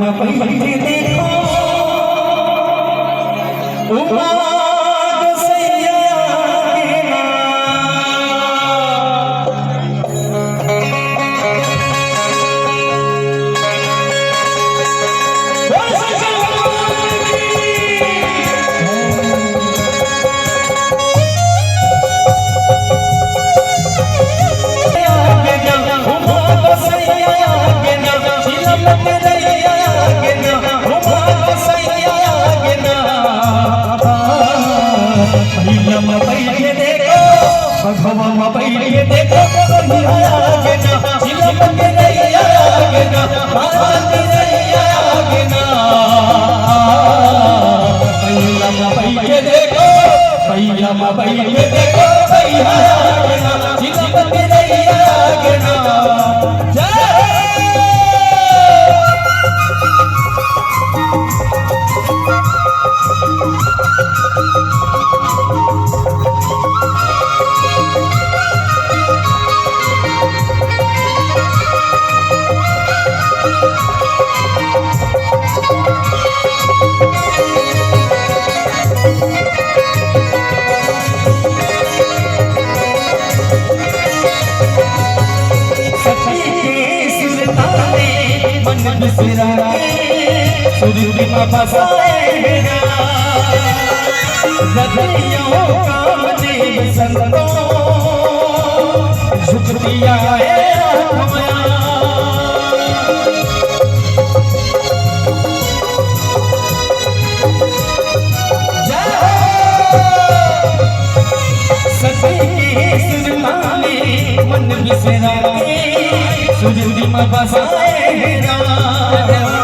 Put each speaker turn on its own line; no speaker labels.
में बैठे देखो उमा बैठे देखो भगवा में बैठे देखो आगे ना चिलम के नहीं आगे ना मांगी नहीं आगे ना भैया में बैठे देखो भैया में बैठे देखो भैया आगे ना चिलम के नहीं आगे ना सुरती में बसाएगा नदियों का देव संतो झुकती आए सती के सुरता में मन बिसरा सुरती में बसाएगा